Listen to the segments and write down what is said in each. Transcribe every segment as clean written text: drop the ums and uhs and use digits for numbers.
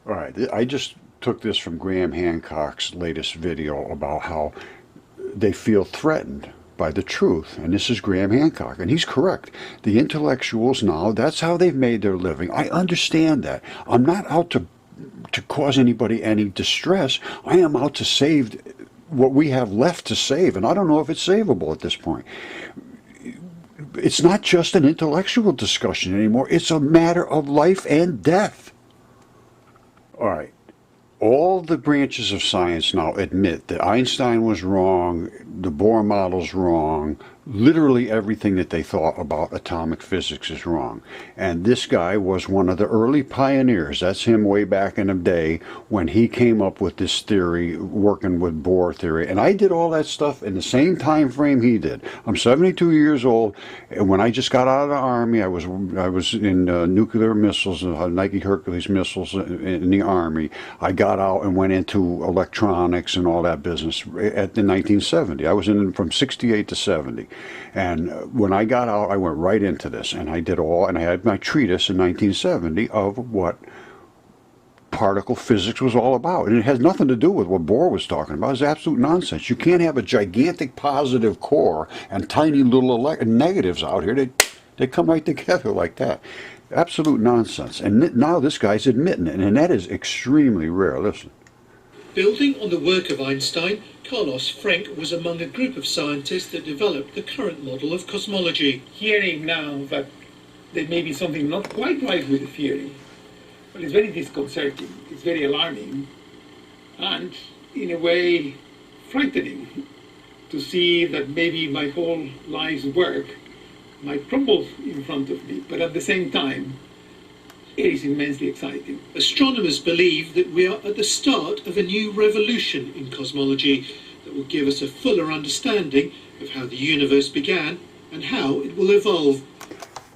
All right, I just took this from Graham Hancock's latest video about how they feel threatened by the truth. And this is Graham Hancock, and he's correct. The intellectuals now, that's how they've made their living. I understand that. I'm not out to cause anybody any distress. I am out to save what we have left to save, and I don't know if it's savable at this point. It's not just an intellectual discussion anymore. It's a matter of life and death. All right. All the branches of science now admit that Einstein was wrong, the Bohr model's wrong, literally everything that they thought about atomic physics is wrong. And this guy was one of the early pioneers. That's him way back in the day when he came up with this theory, working with Bohr theory. And I did all that stuff in the same time frame he did. I'm 72 years old, and when I just got out of the Army, I was in nuclear missiles, Nike Hercules missiles in the Army. I got out and went into electronics and all that business in 1970. I was in from 68 to 70. And when I got out, I went right into this, and I did all, and I had my treatise in 1970 of what particle physics was all about. And it has nothing to do with what Bohr was talking about. It's absolute nonsense. You can't have a gigantic positive core and tiny little negatives out here. They come right together like that. Absolute nonsense. And now this guy's admitting it, and that is extremely rare. Listen. Building on the work of Einstein, Carlos Frenk was among a group of scientists that developed the current model of cosmology. Hearing now that there may be something not quite right with the theory, but it's very disconcerting, it's very alarming, and in a way frightening to see that maybe my whole life's work might crumble in front of me, but at the same time, it is immensely exciting. Astronomers believe that we are at the start of a new revolution in cosmology that will give us a fuller understanding of how the universe began and how it will evolve.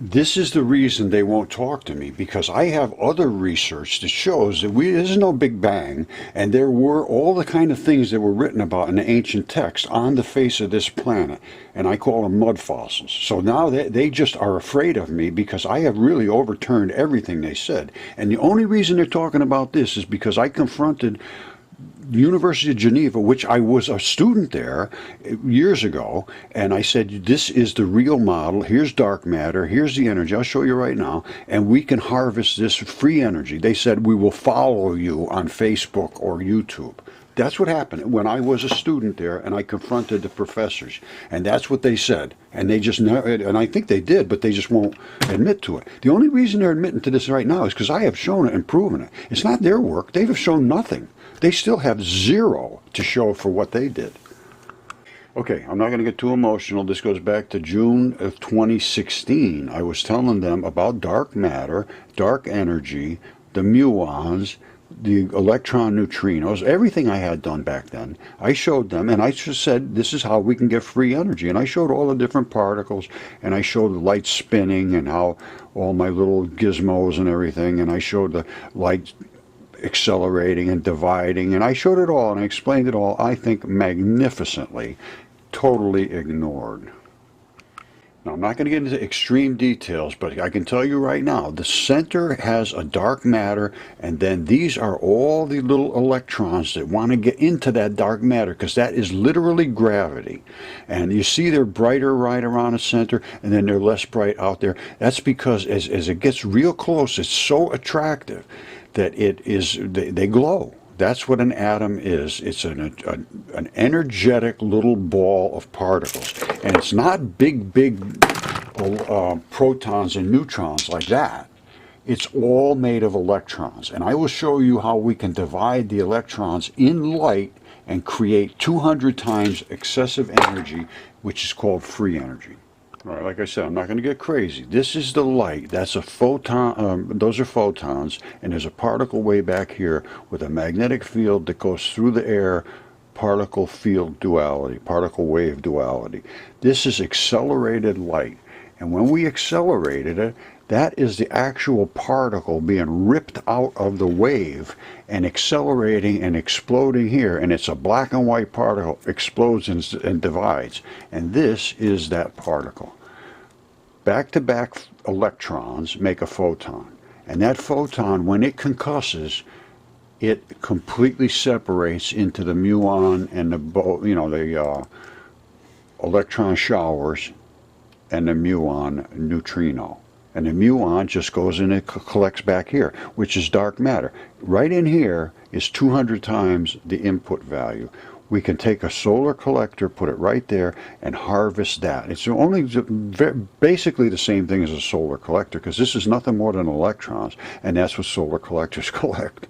This is the reason they won't talk to me, because I have other research that shows that there's no Big Bang, and there were all the kind of things that were written about in the ancient text on the face of this planet, and I call them mud fossils. So now they just are afraid of me because I have really overturned everything they said. And the only reason they're talking about this is because I confronted University of Geneva, which I was a student there years ago, and I said, this is the real model. Here's dark matter. Here's the energy. I'll show you right now. And we can harvest this free energy. They said, we will follow you on Facebook or YouTube. That's what happened when I was a student there, and I confronted the professors, and that's what they said. And they just never, and I think they did, but they just won't admit to it. The only reason they're admitting to this right now is because I have shown it and proven it. It's not their work. They have shown nothing. They still have zero to show for what they did. Okay, I'm not going to get too emotional. This goes back to June of 2016. I was telling them about dark matter, dark energy, the muons, the electron neutrinos, everything I had done back then. I showed them, and I just said, this is how we can get free energy. And I showed all the different particles, and I showed the light spinning and how all my little gizmos and everything, and I showed the light accelerating and dividing, and I showed it all, and I explained it all, I think, magnificently, totally ignored. Now, I'm not going to get into extreme details, but I can tell you right now, the center has a dark matter, and then these are all the little electrons that want to get into that dark matter, because that is literally gravity. And you see they're brighter right around the center, and then they're less bright out there. That's because as it gets real close, it's so attractive that they glow. That's what an atom is. It's an energetic little ball of particles. And it's not big protons and neutrons like that. It's all made of electrons. And I will show you how we can divide the electrons in light and create 200 times excessive energy, which is called free energy. All right, like I said, I'm not going to get crazy. This is the light. That's a photon. Those are photons, and there's a particle way back here with a magnetic field that goes through the air. Particle field duality, particle wave duality. This is accelerated light, and when we accelerated it, that is the actual particle being ripped out of the wave and accelerating and exploding here, and it's a black and white particle, explodes and divides, and this is that particle. Back-to-back electrons make a photon, and that photon, when it concusses, it completely separates into the muon and the electron showers and the muon neutrino. And the muon just goes in and collects back here, which is dark matter. Right in here is 200 times the input value. We can take a solar collector, put it right there, and harvest that. It's only basically the same thing as a solar collector, because this is nothing more than electrons, and that's what solar collectors collect.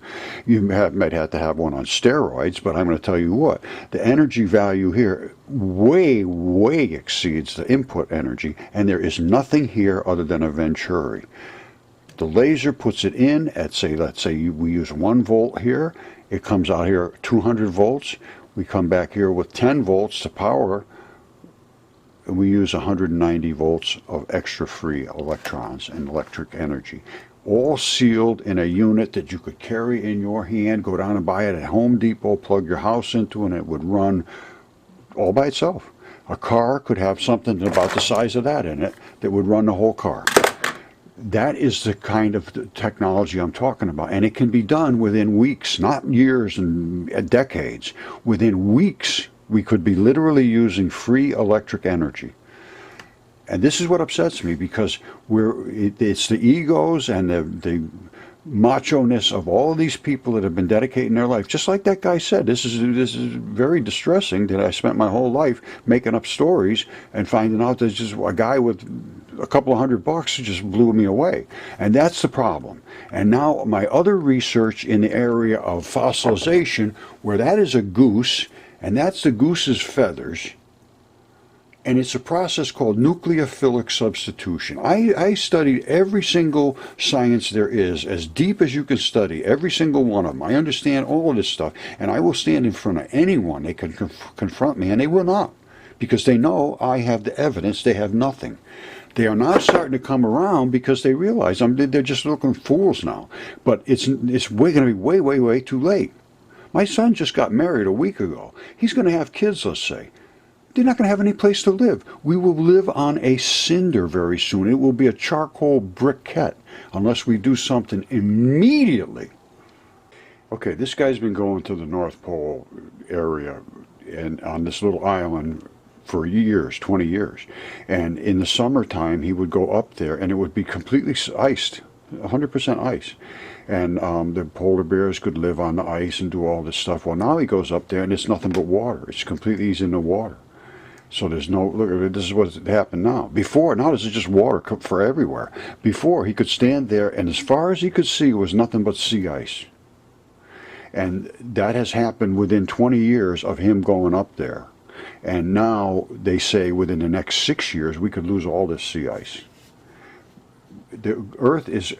You might have to have one on steroids, but I'm going to tell you what, the energy value here way, way exceeds the input energy, and there is nothing here other than a Venturi. The laser puts it in at, let's say we use 1 volt here, it comes out here 200 volts. We come back here with 10 volts to power, and we use 190 volts of extra free electrons and electric energy. All sealed in a unit that you could carry in your hand, go down and buy it at Home Depot, plug your house into, and it would run all by itself. A car could have something about the size of that in it that would run the whole car. That is the kind of technology I'm talking about, and it can be done within weeks, not years and decades. Within weeks, we could be literally using free electric energy. And this is what upsets me, because it's the egos and the macho-ness of all of these people that have been dedicating their life. Just like that guy said, this is very distressing that I spent my whole life making up stories and finding out there's just a guy with a couple of $100 just blew me away. And that's the problem. And now my other research in the area of fossilization, where that is a goose, and that's the goose's feathers, and it's a process called nucleophilic substitution. I studied every single science there is, as deep as you can study, every single one of them. I understand all of this stuff, and I will stand in front of anyone. They can confront me, and they will not, because they know I have the evidence. They have nothing. They are now starting to come around because they realize they're just looking fools now. But it's going to be way, way, way too late. My son just got married a week ago. He's going to have kids, let's say. They're not going to have any place to live. We will live on a cinder very soon. It will be a charcoal briquette unless we do something immediately. Okay, this guy's been going to the North Pole area and on this little island for years, 20 years. And in the summertime, he would go up there and it would be completely iced, 100% ice. And the polar bears could live on the ice and do all this stuff. Well, now he goes up there and it's nothing but water. It's completely, he's in the water. So there's no, look, this is what's happened now. Now this is just water for everywhere. Before, he could stand there and as far as he could see was nothing but sea ice. And that has happened within 20 years of him going up there. And now they say within the next 6 years we could lose all this sea ice. The Earth is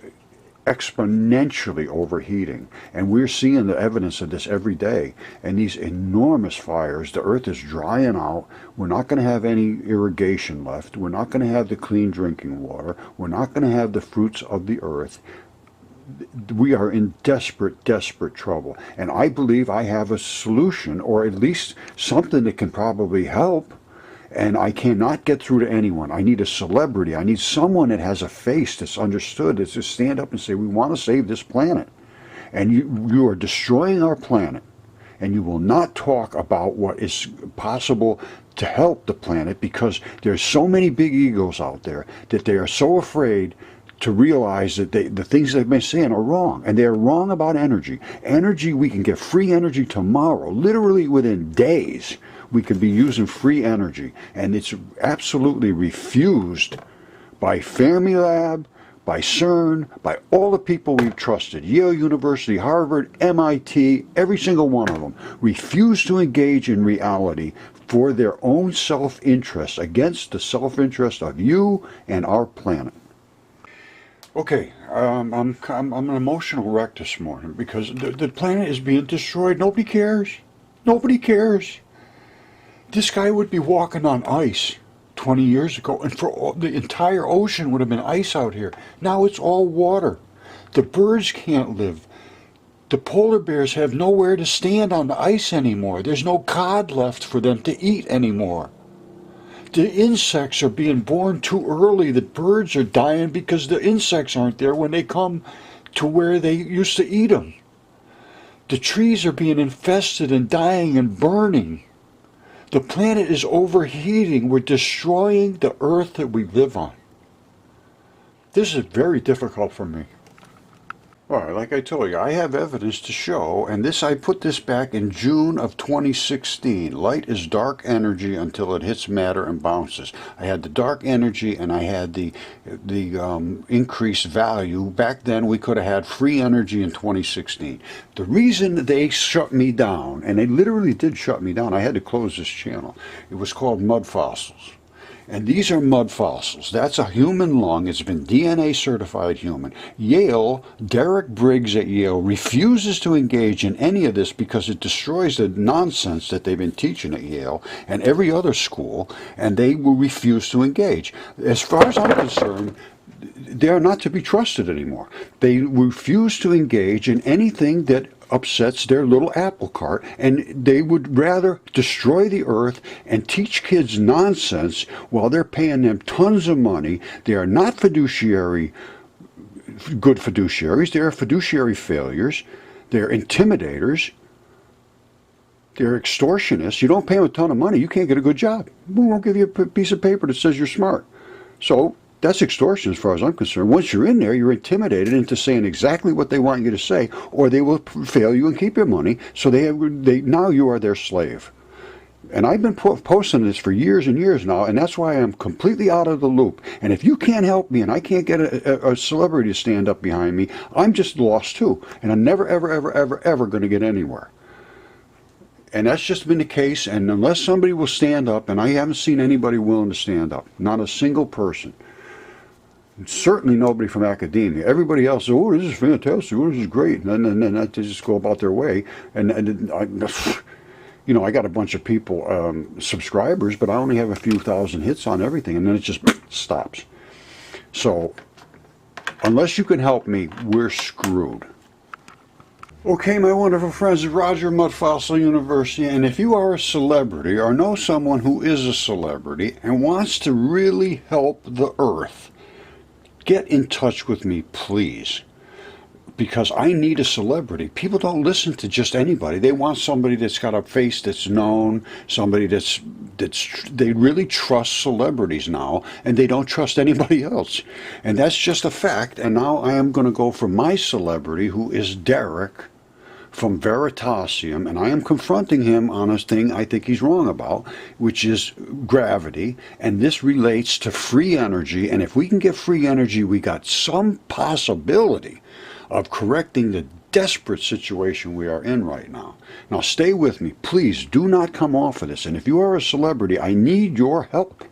exponentially overheating, and we're seeing the evidence of this every day. And these enormous fires, the Earth is drying out. We're not going to have any irrigation left. We're not going to have the clean drinking water. We're not going to have the fruits of the earth. We are in desperate, desperate trouble. And I believe I have a solution, or at least something that can probably help. And I cannot get through to anyone. I need a celebrity. I need someone that has a face that's understood, that's just stand up and say, we want to save this planet. And you are destroying our planet. And you will not talk about what is possible to help the planet, because there's so many big egos out there that they are so afraid to realize that the things they've been saying are wrong. And they're wrong about energy. Energy, we can get free energy tomorrow, literally within days. We could be using free energy, and it's absolutely refused by Fermilab, by CERN, by all the people we've trusted. Yale University, Harvard, MIT, every single one of them refuse to engage in reality for their own self-interest, against the self-interest of you and our planet. Okay, I'm an emotional wreck this morning because the planet is being destroyed. Nobody cares. Nobody cares. This guy would be walking on ice 20 years ago, and the entire ocean would have been ice out here. Now it's all water. The birds can't live. The polar bears have nowhere to stand on the ice anymore. There's no cod left for them to eat anymore. The insects are being born too early. The birds are dying because the insects aren't there when they come to where they used to eat them. The trees are being infested and dying and burning. The planet is overheating. We're destroying the earth that we live on. This is very difficult for me. All right, like I told you, I have evidence to show, and I put this back in June of 2016. Light is dark energy until it hits matter and bounces. I had the dark energy and I had the increased value. Back then, we could have had free energy in 2016. The reason they shut me down, and they literally did shut me down, I had to close this channel. It was called Mud Fossils. And these are mud fossils. That's a human lung. It's been DNA certified human. Yale, Derek Briggs at Yale refuses to engage in any of this because it destroys the nonsense that they've been teaching at Yale and every other school, and they will refuse to engage. As far as I'm concerned, they are not to be trusted anymore. They refuse to engage in anything that upsets their little apple cart, and they would rather destroy the earth and teach kids nonsense while they're paying them tons of money. They are not good fiduciaries. They are fiduciary failures. They're intimidators. They're extortionists. You don't pay them a ton of money, you can't get a good job. We won't give you a piece of paper that says you're smart. So that's extortion as far as I'm concerned. Once you're in there, you're intimidated into saying exactly what they want you to say, or they will fail you and keep your money. So now you are their slave. And I've been posting this for years and years now, and that's why I'm completely out of the loop. And if you can't help me and I can't get a celebrity to stand up behind me, I'm just lost too. And I'm never, ever, ever, ever, ever going to get anywhere. And that's just been the case, and unless somebody will stand up, and I haven't seen anybody willing to stand up, not a single person. Certainly nobody from academia. Everybody else says, oh, this is fantastic, oh, this is great. And then they just go about their way. And I got a bunch of people, subscribers, but I only have a few thousand hits on everything, and then it just stops. So, unless you can help me, we're screwed. Okay, my wonderful friends, it's Roger, Mud Fossil University, and if you are a celebrity or know someone who is a celebrity and wants to really help the earth, get in touch with me, please, because I need a celebrity. People don't listen to just anybody. They want somebody that's got a face that's known, somebody they really trust celebrities now, and they don't trust anybody else. And that's just a fact. And now I am going to go for my celebrity, who is Derek from Veritasium, and I am confronting him on a thing I think he's wrong about, which is gravity, and this relates to free energy, and if we can get free energy, we got some possibility of correcting the desperate situation we are in right now. Now stay with me, please do not come off of this, and if you are a celebrity, I need your help.